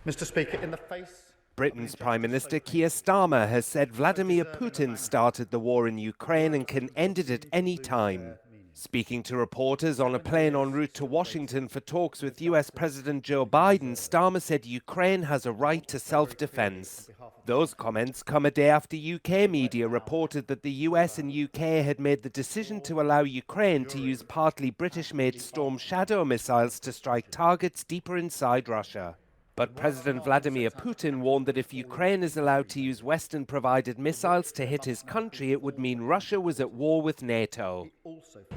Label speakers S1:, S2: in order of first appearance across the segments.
S1: Mr. Speaker, in the face...
S2: Britain's Prime Minister Keir Starmer has said Vladimir Putin started the war in Ukraine and can end it at any time. Speaking to reporters on a plane en route to Washington for talks with US President Joe Biden, Starmer said Ukraine has a right to self-defense. Those comments come a day after UK media reported that the US and UK had made the decision to allow Ukraine to use partly British-made Storm Shadow missiles to strike targets deeper inside Russia. But President Vladimir Putin warned that if Ukraine is allowed to use Western-provided missiles to hit his country, it would mean Russia was at war with NATO.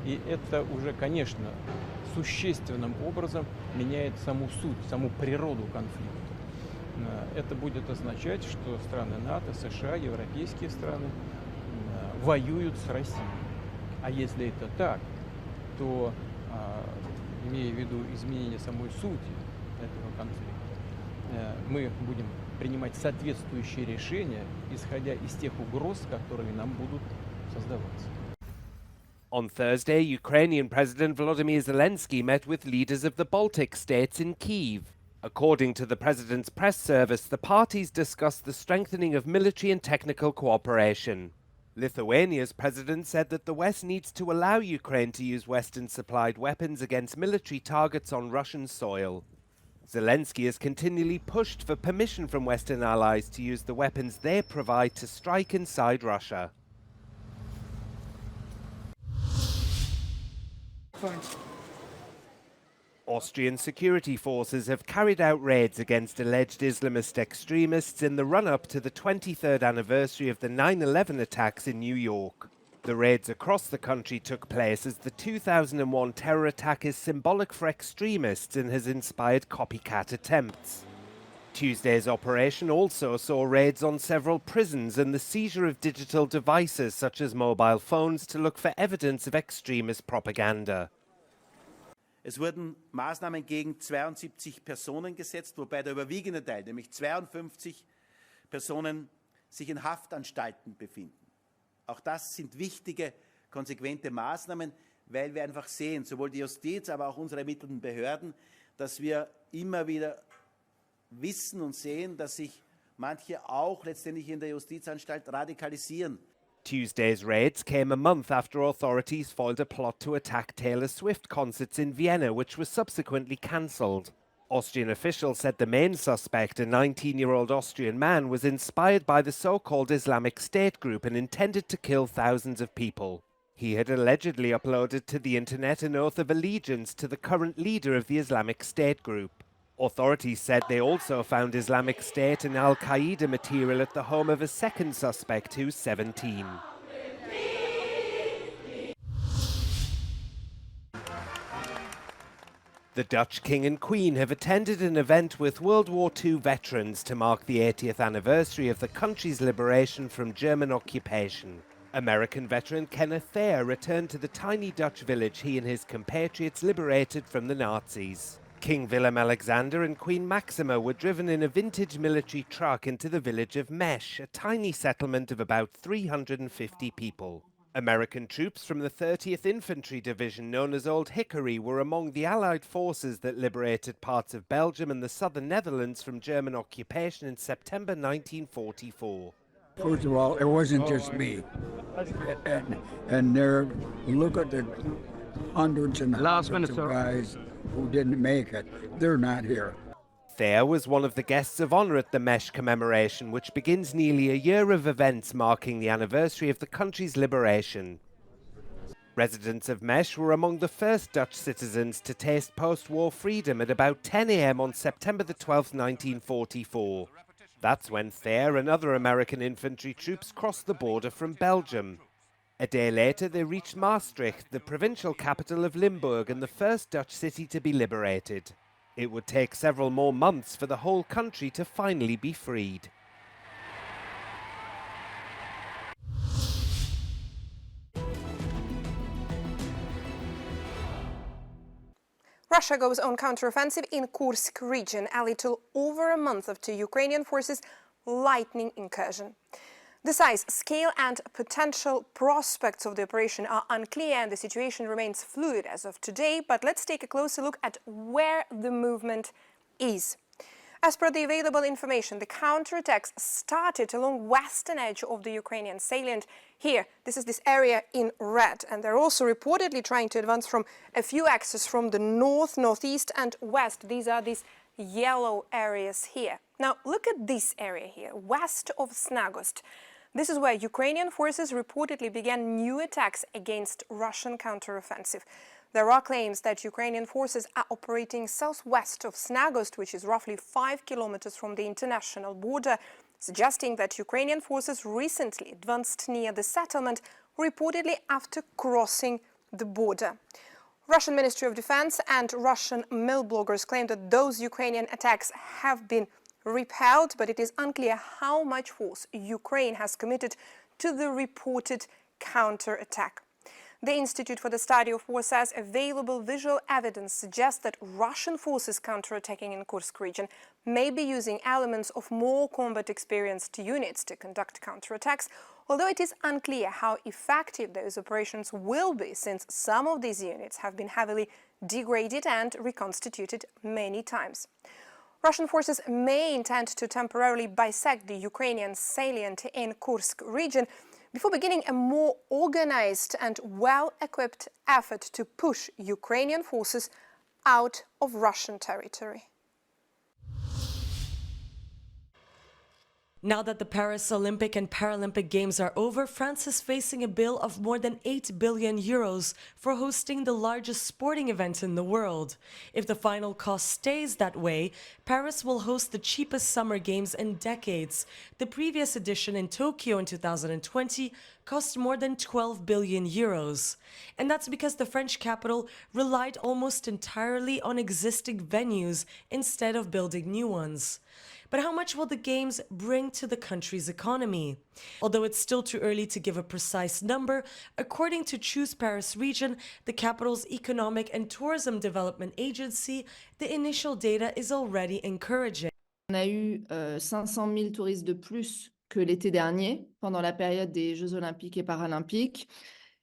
S3: И это уже, конечно, существенным образом меняет саму суть, саму природу конфликта. Это будет означать, что страны НАТО, США, европейские страны воюют с Россией. А если это так, то, имея в виду изменение самой сути этого конфликта, мы будем принимать соответствующие решения, исходя из тех угроз, которые нам будут создаваться.
S2: On Thursday, Ukrainian President Volodymyr Zelensky met with leaders of the Baltic states in Kyiv. According to the president's press service, the parties discussed the strengthening of military and technical cooperation. Lithuania's president said that the West needs to allow Ukraine to use Western-supplied weapons against military targets on Russian soil. Zelensky has continually pushed for permission from Western allies to use the weapons they provide to strike inside Russia. Austrian security forces have carried out raids against alleged Islamist extremists in the run-up to the 23rd anniversary of the 9/11 attacks in New York. The raids across the country took place as the 2001 terror attack is symbolic for extremists and has inspired copycat attempts. Tuesday's operation also saw raids on several prisons and the seizure of digital devices such as mobile phones to look for evidence of extremist propaganda.
S4: Es wurden Maßnahmen gegen 72 Personen gesetzt, wobei der überwiegende Teil, nämlich 52 Personen, sich in Haftanstalten befinden. Auch das sind wichtige, konsequente Maßnahmen, weil wir einfach sehen, sowohl die Justiz, aber auch unsere ermittelnden Behörden, dass wir immer wieder wissen und sehen, dass sich manche auch letztendlich in der Justizanstalt radikalisieren.
S2: Tuesday's raids came a month after authorities foiled a plot to attack Taylor Swift concerts in Vienna, which was subsequently cancelled. Austrian officials said the main suspect, a 19-year-old Austrian man, was inspired by the so-called Islamic State group and intended to kill thousands of people. He had allegedly uploaded to the internet an oath of allegiance to the current leader of the Islamic State group. Authorities said they also found Islamic State and Al-Qaeda material at the home of a second suspect who's 17. The Dutch King and Queen have attended an event with World War II veterans to mark the 80th anniversary of the country's liberation from German occupation. American veteran Kenneth Thayer returned to the tiny Dutch village he and his compatriots liberated from the Nazis. King Willem-Alexander and Queen Maxima were driven in a vintage military truck into the village of Mesh, a tiny settlement of about 350 people. American troops from the 30th Infantry Division, known as Old Hickory, were among the Allied forces that liberated parts of Belgium and the southern Netherlands from German occupation in September 1944.
S5: First of all, it wasn't just me. And there, look at the hundreds and hundreds of guys who didn't make it. They're not here.
S2: Thayer was one of the guests of honour at the Mesh commemoration, which begins nearly a year of events marking the anniversary of the country's liberation. Residents of Mesh were among the first Dutch citizens to taste post-war freedom at about 10 a.m. on September the 12th, 1944. That's when Thayer and other American infantry troops crossed the border from Belgium. A day later, they reached Maastricht, the provincial capital of Limburg and the first Dutch city to be liberated. It would take several more months for the whole country to finally be freed.
S6: Russia goes on counteroffensive in Kursk region, a little over a month after Ukrainian forces' lightning incursion. The size, scale and potential prospects of the operation are unclear and the situation remains fluid as of today, but let's take a closer look at where the movement is. As per the available information, the counterattacks started along western edge of the Ukrainian salient. Here, this is this area in red, and they're also reportedly trying to advance from a few axes from the north, northeast and west. These are these yellow areas here. Now, look at this area here, west of Snagost. This is where Ukrainian forces reportedly began new attacks against Russian counteroffensive. There are claims that Ukrainian forces are operating southwest of Snagost, which is roughly 5 kilometers from the international border, suggesting that Ukrainian forces recently advanced near the settlement, reportedly after crossing the border. Russian Ministry of Defense and Russian mill bloggers claim that those Ukrainian attacks have been repelled, but it is unclear how much force Ukraine has committed to the reported counterattack. The Institute for the Study of War says available visual evidence suggests that Russian forces counterattacking in Kursk region may be using elements of more combat experienced units to conduct counterattacks, although it is unclear how effective those operations will be, since some of these units have been heavily degraded and reconstituted many times. Russian forces may intend to temporarily bisect the Ukrainian salient in Kursk region before beginning a more organized and well-equipped effort to push Ukrainian forces out of Russian territory.
S1: Now that the Paris Olympic and Paralympic Games are over, France is facing a bill of more than 8 billion euros for hosting the largest sporting event in the world. If the final cost stays that way, Paris will host the cheapest summer games in decades. The previous edition in Tokyo in 2020 cost more than 12 billion euros. And that's because the French capital relied almost entirely on existing venues instead of building new ones. But how much will the Games bring to the country's economy? Although it's still too early to give a precise number, according to Choose Paris Region, the capital's Economic and Tourism Development Agency, the initial data is already encouraging.
S7: On a eu 500 000 touristes de plus que l'été dernier, pendant la période des Jeux Olympiques et Paralympiques.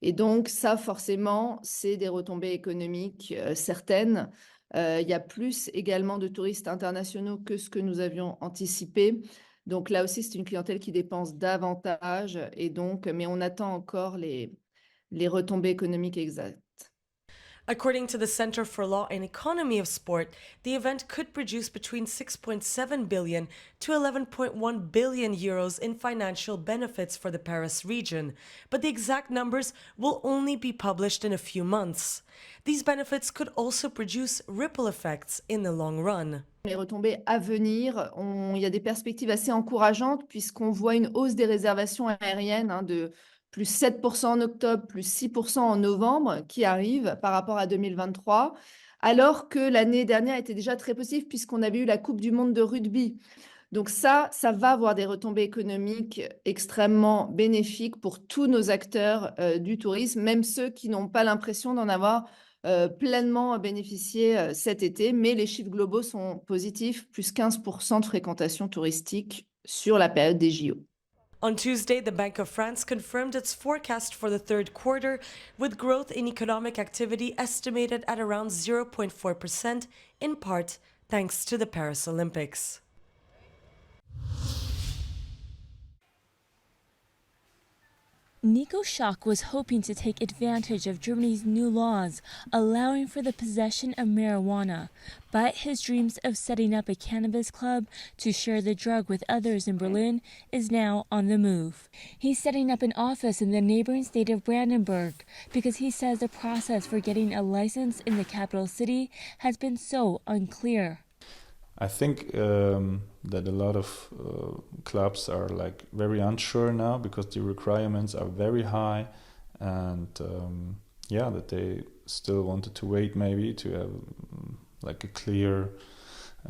S7: Et donc, ça, forcément, c'est des retombées économiques certaines. Il y a plus également de touristes internationaux que ce que nous avions anticipé. Donc là aussi, c'est une clientèle qui dépense davantage. Et donc, mais on attend encore les retombées économiques exactes.
S1: According to the Center for Law and Economy of Sport, the event could produce between 6.7 billion to 11.1 billion euros in financial benefits for the Paris region, but the exact numbers will only be published in a few months. These benefits could also produce ripple effects in the long run.
S7: Les retombées à venir, il y a des perspectives assez encourageantes puisqu'on voit une hausse des réservations aériennes de plus 7% en octobre, plus 6% en novembre qui arrive par rapport à 2023, alors que l'année dernière était déjà très positive puisqu'on avait eu la Coupe du Monde de rugby. Donc ça va avoir des retombées économiques extrêmement bénéfiques pour tous nos acteurs du tourisme, même ceux qui n'ont pas l'impression d'en avoir pleinement bénéficié cet été, mais les chiffres globaux sont positifs, plus 15% de fréquentation touristique sur la période des JO.
S1: On Tuesday, the Bank of France confirmed its forecast for the third quarter, with growth in economic activity estimated at around 0.4%, in part thanks to the Paris Olympics.
S8: Nico Schock was hoping to take advantage of Germany's new laws allowing for the possession of marijuana, but his dreams of setting up a cannabis club to share the drug with others in Berlin is now on the move. He's setting up an office in the neighboring state of Brandenburg because he says the process for getting a license in the capital city has been so unclear.
S9: I think that a lot of clubs are like very unsure now because the requirements are very high, and that they still wanted to wait maybe to have like a clear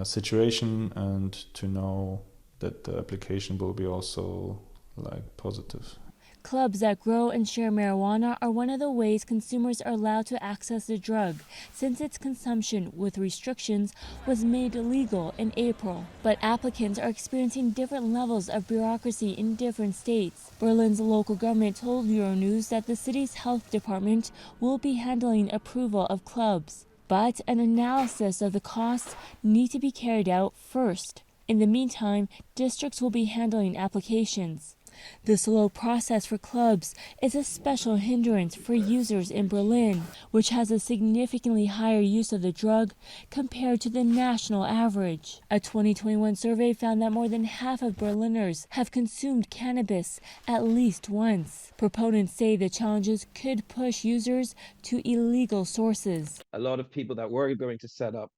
S9: situation and to know that the application will be also like positive.
S8: Clubs that grow and share marijuana are one of the ways consumers are allowed to access the drug, since its consumption with restrictions was made illegal in April. But applicants are experiencing different levels of bureaucracy in different states. Berlin's local government told Euronews that the city's health department will be handling approval of clubs. But an analysis of the costs need to be carried out first. In the meantime, districts will be handling applications. The slow process for clubs is a special hindrance for users in Berlin, which has a significantly higher use of the drug compared to the national average. A 2021 survey found that more than half of Berliners have consumed cannabis at least once. Proponents say the challenges could push users to illegal sources.
S10: A lot of people that were going to set up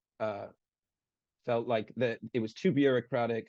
S10: felt like that it was too bureaucratic,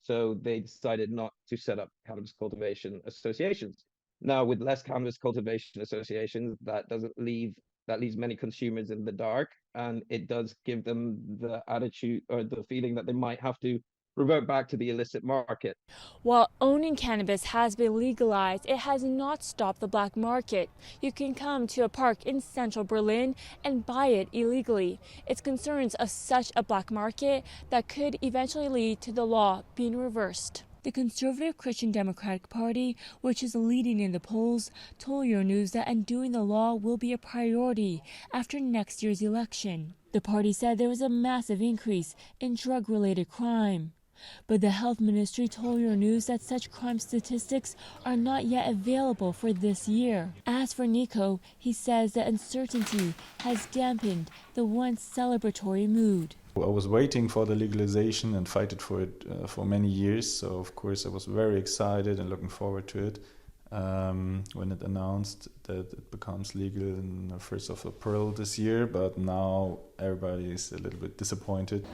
S10: so they decided not to set up cannabis cultivation associations. Now, with less cannabis cultivation associations, that leaves many consumers in the dark, and it does give them the attitude or the feeling that they might have to revert back to the illicit market.
S8: While owning cannabis has been legalized, it has not stopped the black market. You can come to a park in central Berlin and buy it illegally. It's concerns of such a black market that could eventually lead to the law being reversed. The conservative Christian Democratic Party, which is leading in the polls, told Euronews that undoing the law will be a priority after next year's election. The party said there was a massive increase in drug-related crime. But the health ministry told Euronews that such crime statistics are not yet available for this year. As for Nico, he says that uncertainty has dampened the once celebratory mood.
S9: I was waiting for the legalization and fighting for it for many years, so of course I was very excited and looking forward to it. When it announced that it becomes legal on the 1st of April this year, but now everybody is a little bit disappointed.